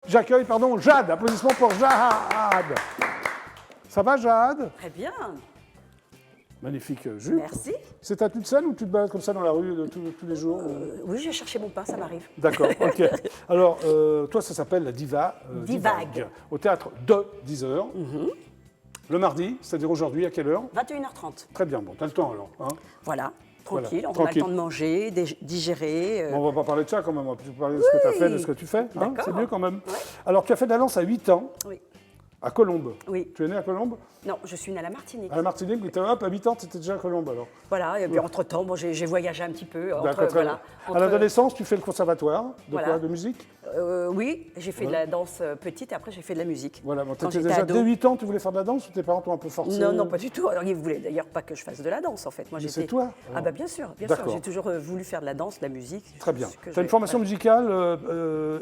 J'accueille, pardon, Jade. Applaudissements pour Jade. Ça va, Jade? Très bien. Magnifique jupe. Merci. C'est ta toute seule ou tu te balades comme ça dans la rue tous les jours? Oui, je vais chercher mon pain, ça m'arrive. D'accord, ok. Alors, toi, ça s'appelle la Diva. Divague. Au théâtre de 10h. Le mardi, c'est-à-dire aujourd'hui, à quelle heure? 21h30. Très bien, bon, t'as le temps alors. Hein. Voilà, tranquille, Voilà, on a tranquille. le temps de manger, digérer. Bon, on va pas parler de ça quand même, on va plutôt parler de ce que tu as fait, de ce que tu fais. Hein. D'accord. C'est mieux quand même. Ouais. Alors, tu as fait de la danse à 8 ans, Oui. à Colombes. Oui. Tu es né à Colombes? Non, je suis née à la Martinique. À la Martinique, mais hop, à 8 ans, tu étais déjà à Colombes alors. Voilà, et puis entre-temps, bon, j'ai voyagé un petit peu. D'accord, très Voilà, bien. À l'adolescence, tu fais le conservatoire de Voilà. quoi? De musique? oui, j'ai fait de la danse petite et après j'ai fait de la musique. Voilà, bon, Quand t'étais j'étais déjà ado. dès 8 ans, tu voulais faire de la danse ou tes parents t'ont un peu forcé? Non, non, pas du tout. Alors, ils ne voulaient d'ailleurs pas que je fasse de la danse, en fait. Moi, Mais c'est toi, Ah alors. bah bien sûr, bien sûr. D'accord. J'ai toujours voulu faire de la danse, de la musique. Très bien. Ce que Tu as une j'ai- formation musicale,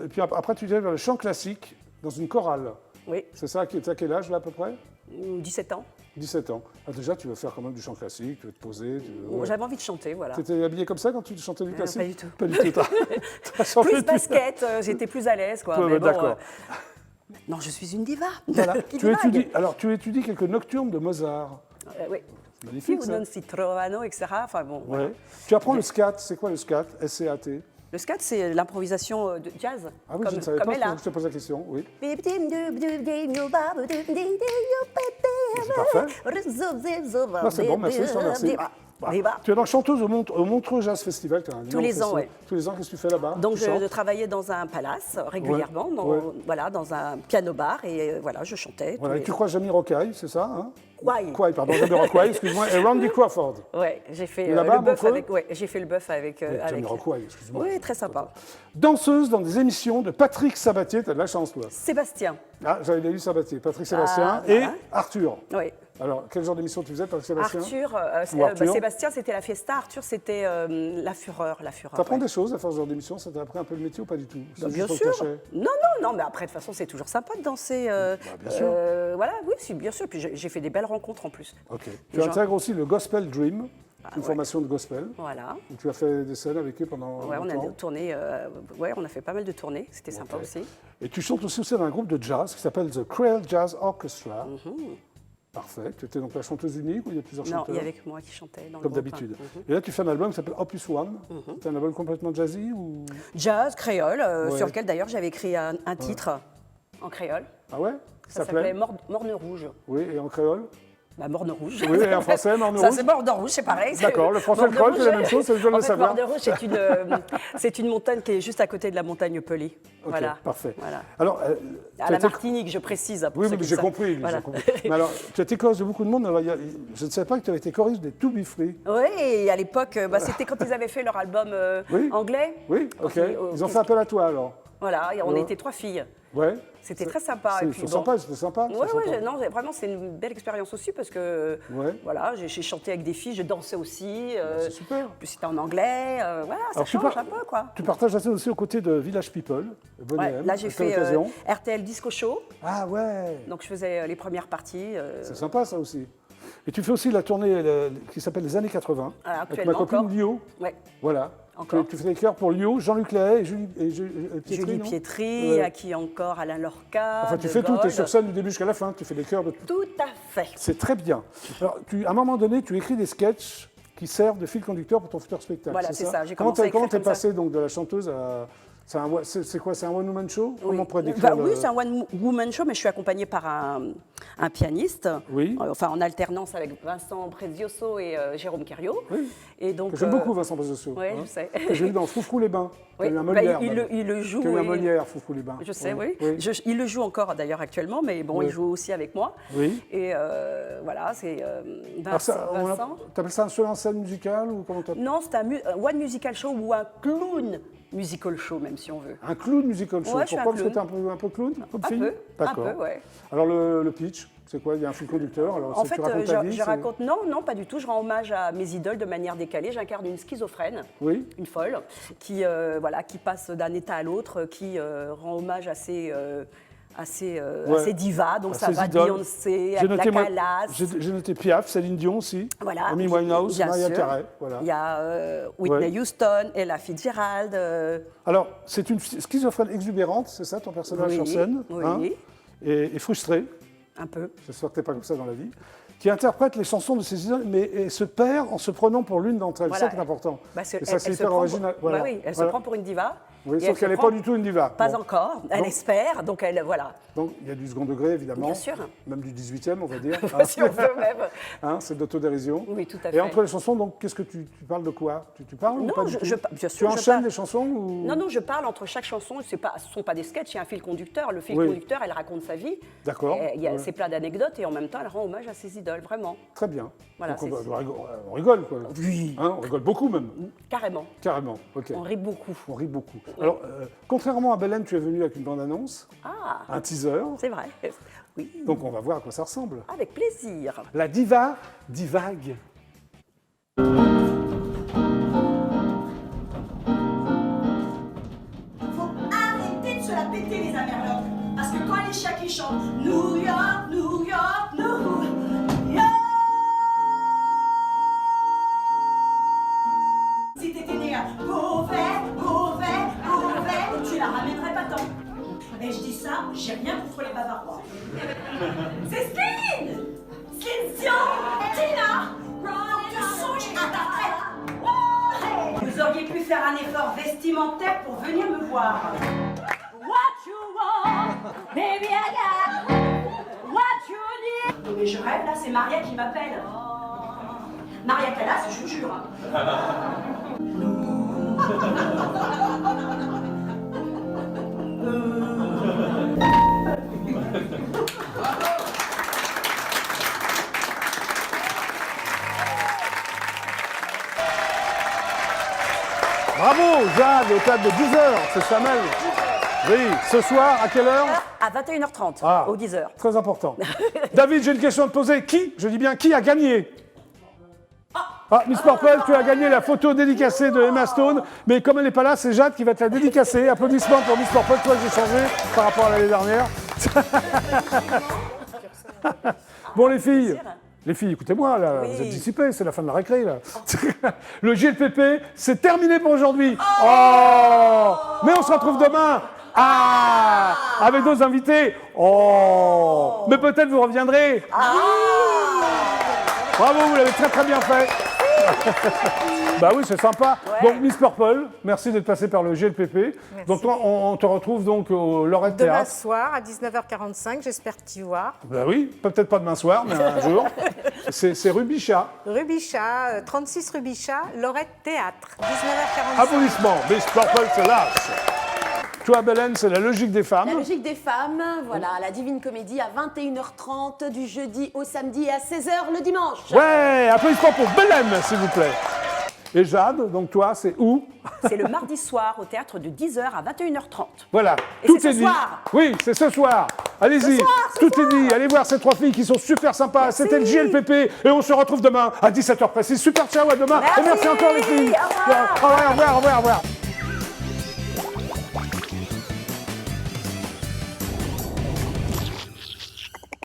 et puis après, tu es vers le chant classique dans une chorale. Oui, C'est ça, tu as quel âge là à peu près? 17 ans. 17 ans. Ah, déjà, tu veux faire quand même du chant classique, tu veux te poser. Ouais. J'avais envie de chanter, voilà. Tu étais habillée comme ça quand tu chantais du classique? pas du tout. Pas du tout. T'as chanté Plus du- basket, j'étais plus à l'aise, quoi. Ouais, mais ouais, bon, d'accord. non, je suis une diva. Voilà. Qui Tu divague. étudies, alors, tu étudies quelques nocturnes de Mozart. Oui. Magnifique, ça. non si trovano, etc. Enfin bon. voilà. Ouais. Tu apprends le scat. C'est quoi le scat? S-C-A-T. Le scat, c'est l'improvisation de jazz. Ah oui, comme, je ne savais comme pas, elle a. je te pose la question. Oui. C'est C'est Non, c'est bon, merci, je te remercie. Bah, tu es donc chanteuse au Montreux Jazz Festival. Tu as un Tous les ans, festival. ouais. Tous les ans, qu'est-ce que tu fais là-bas? Donc Tu chantes je travaillais dans un palace régulièrement, Ouais. voilà, dans un piano-bar et voilà, je chantais. Voilà, et tu crois Jamie Rocaille, c'est ça hein? Quaille. Quaille, pardon, Jamie Rocaille, excuse-moi, et Randy Crawford. Ouais, j'ai fait Là-bas, le bœuf Montreux avec. Ouais, j'ai fait le bœuf avec. Jamie avec... Rocaille, excuse-moi. Oui, très sympa. Danseuse dans des émissions de Patrick Sabatier, tu as de la chance, toi. Sébastien. Ah, j'avais lu Sabatier, Patrick Sébastien et voilà. Arthur. Oui. Alors, quel genre d'émission tu faisais, Patrick Sébastien? Arthur, Sébastien, c'était la fiesta. Arthur, c'était la fureur. Tu apprends ouais. des choses à faire ce genre d'émission? Ça t'a appris un peu le métier ou pas du tout? C'est Bah, juste bien pour le sûr. cachet. Non, mais après, de toute façon, c'est toujours sympa de danser. bien sûr. Voilà, oui, bien sûr. Puis j'ai fait des belles rencontres en plus. Ok. Tu Les gens- intègres aussi le Gospel Dream, une ouais. formation de gospel, Voilà. où tu as fait des scènes avec eux pendant Ouais, on a longtemps. tourné. Ouais, on a fait pas mal de tournées. C'était sympa Ok. aussi. Et tu chantes aussi dans un groupe de jazz qui s'appelle The Creole Jazz Orchestra. Parfait. Tu étais donc la chanteuse unique ou il y a plusieurs Non, chanteurs? il y avait que moi qui chantais dans le Comme groupe. d'habitude. Mhm. Et là, tu fais un album qui s'appelle Opus One. C'est un album complètement jazzy ou... Jazz, créole, Ouais. sur lequel d'ailleurs j'avais écrit un titre en créole. Ah ouais? Ça s'appelait Morne Rouge. Oui, et en créole? Bah, Morne Rouge. Oui, et en français, Morne Ça, Rouge? c'est Morne Rouge, c'est pareil. D'accord, le français et le créole, c'est la même chose, c'est le jeu de En le fait, savoir. Morne Rouge, c'est une montagne qui est juste à côté de la montagne Pelée. Ok, Voilà. parfait. Voilà. Alors, À tu as la été- Martinique, je précise. Pour Oui, ceux mais qui j'ai savent. compris, Voilà. j'ai compris. Mais alors, tu as été choriste de beaucoup de monde. Alors, je ne savais pas que tu avais été choriste des To Be Free. Oui, et à l'époque, c'était quand ils avaient fait leur album Oui. anglais. Oui, ok. Quand Ils ont fait appel à toi, alors. Voilà, et on Ouais. était 3 filles. Ouais. C'était très sympa. Et puis, C'était bon. sympa, c'était sympa. Ouais, c'est sympa. ouais, non, vraiment, c'est une belle expérience aussi parce que Ouais. voilà, j'ai chanté avec des filles, je dansais aussi. C'est super. Puis c'était en anglais, voilà, ça Alors, tu change par- un peu, quoi. Tu partages assez aussi aux côtés de Village People, Bonnie Ouais, M, là, j'ai à quelle fait occasion RTL Disco Show, Ah ouais, donc je faisais les premières parties. c'est sympa ça aussi. Et tu fais aussi la tournée qui s'appelle les années 80, Ah, avec ma actuellement copine encore. Lio. Ouais. Voilà. Encore. Tu fais des chœurs pour Lio, Jean-Luc Lahaye et Julie Pietri, Julie non Pietri, Ouais. à qui encore Alain Lorca. Enfin, tu De fais tout, tu es Gaulle. sur scène du début jusqu'à la fin, tu fais des chœurs de tout. Tout à fait. C'est très bien. Alors, à un moment donné, tu écris des sketchs qui servent de fil conducteur pour ton futur spectacle. Voilà, c'est ça. J'ai Comment commencé à écrire comment t'es comme ça. passé donc de la chanteuse à... C'est quoi, c'est un one-woman show Comment on pourrait décrire Bah oui, c'est un one-woman show, mais je suis accompagnée par un pianiste, Oui. Enfin en alternance avec Vincent Prezioso et Jérôme Cario. Oui. Et donc, J'aime beaucoup Vincent Bezosso. Oui, je sais. Que j'ai vu dans Froufrou-les-Bains. Oui, Il y a eu un bah, Molière. il le joue. Il y a eu un et- Molière, Froufrou-les-Bains. Je sais, oui. Oui. Il le joue encore d'ailleurs actuellement, mais bon, Oui. il joue aussi avec moi. Oui. Et voilà, c'est Alors ça, Vincent. t'appelles ça un seul en scène musical ou comment Non, c'est un one musical show ou un clown musical show, même si on veut. Un clown musical show. Ouais, je suis un Pourquoi? Parce que clown. t'es un peu clown comme Un fille peu, D'accord. un peu, ouais. Alors le pitch, c'est quoi? Il y a un fil conducteur. Alors, En c'est- fait, tu racontes ta vie, je c'est- raconte. Non, pas du tout. Je rends hommage à mes idoles de manière décalée. J'incarne une schizophrène, Oui. une folle, qui passe d'un état à l'autre, qui rend hommage assez diva, donc ça Assez va idole. Beyoncé, J'ai la noté, moi, Calas. j'ai noté Piaf, Céline Dion aussi, Voilà. Amy Winehouse, Bien Mariah sûr. Carey. Voilà. Il y a Whitney Houston, Ella Fitzgerald. Alors, c'est une schizophrène exubérante, c'est ça ton personnage Oui, sur scène, oui. et frustrée, Un peu. j'espère que tu n'es pas comme ça dans la vie, qui interprète les chansons de ses idoles, mais et se perd en se prenant pour l'une d'entre elles. Voilà. C'est ça qui est important. Bah, et ça, c'est elle se hyper prend original. pour- Voilà. bah oui, elle se Voilà. prend pour une diva. Oui, et sauf elle se qu'elle n'est prend- pas du tout une diva. Pas Bon. encore. Elle Donc- espère, donc elle, voilà. Donc, il y a du second degré, évidemment. Bien sûr. Même du 18e, on va dire. Si on veut même. Hein, c'est de l'autodérision. Oui, tout à Et fait. entre les chansons, donc, qu'est-ce que tu parles de quoi tu parles ou Non, pas du je- tout je- bien Tu sûr, je enchaînes parle. les chansons ou... Non, non, je parle entre chaque chanson. Ce ne sont pas des sketchs, il y a un fil conducteur. Le fil Oui. conducteur, elle raconte sa vie. D'accord. Et Ouais. c'est plein d'anecdotes et en même temps, elle rend hommage à ses idoles, vraiment. Très bien. Voilà, Donc, c'est- on rigole, quoi. Oui. Hein, on rigole beaucoup, même. Carrément. Carrément. OK. On rit beaucoup. On rit beaucoup. Alors, contrairement à Belen, tu es venu avec une bande-annonce, Ah, un teaser. c'est vrai. Oui. Donc, on va voir à quoi ça ressemble. Avec plaisir. La diva divague. Faut arrêter de se la péter les Amerlocs. Parce que quand les chats qui chantent New York, New York, New York. Si t'étais né à Beauvais, tu la ramènerais pas tant. Et je dis ça, j'ai rien contre les Bavarois. C'est Céline! Céline Dion! Tina! Faut que tu songes à ta retraite. Ouais. Vous auriez pu faire un effort vestimentaire pour venir me voir. What you want, baby I got. What you need. Non mais je rêve là, c'est Maria qui m'appelle. Maria Callas, je vous jure. Bravo, Jade, au théâtre de 10h, c'est Samuel. Oui, ce soir, à quelle heure? À 21h30, Ah, au 10h. Très important. David, j'ai une question à te poser. Qui, je dis bien qui a gagné? Ah, Miss Purple, tu as gagné la photo dédicacée de Emma Stone, mais comme elle n'est pas là, c'est Jade qui va te la dédicacer. Applaudissements pour Miss Purple, toi j'ai changé par rapport à l'année dernière. Bon les filles, écoutez-moi là, Oui. vous êtes dissipés, c'est la fin de la récré là. Le GLPP, c'est terminé pour aujourd'hui. Oh, mais on se retrouve demain. Ah, avec d'autres invités. Oh, mais peut-être vous reviendrez. Bravo, vous l'avez très très bien fait. Bah oui, c'est sympa. Ouais. Donc Miss Purple, merci d'être passée par le GLPP. Donc toi, on te retrouve donc au Lorette Demain Théâtre. soir à 19h45, j'espère t'y voir. Bah oui, peut-être pas demain soir, mais un jour. C'est rue Bichat. Rubichat, 36 Rubichat, Lorette Théâtre, 19h45. Applaudissements. Miss Purple se lâche. Toi, Belen, c'est la logique des La femmes. logique des femmes, voilà, la Divine Comédie à 21h30 du jeudi au samedi et à 16h le dimanche. Ouais, applaudissements pour Belen, s'il vous plaît. Et Jade, donc toi, c'est où? C'est le mardi soir au théâtre de 10h à 21h30. Voilà, Et tout c'est est ce dit. soir. Oui, c'est ce soir. Allez-y, tout est dit. Allez voir ces trois filles qui sont super sympas. C'était le JLPP et on se retrouve demain à 17h précise. Super, ciao, à demain. Et merci encore les filles. Au revoir. Au revoir, au revoir, au revoir.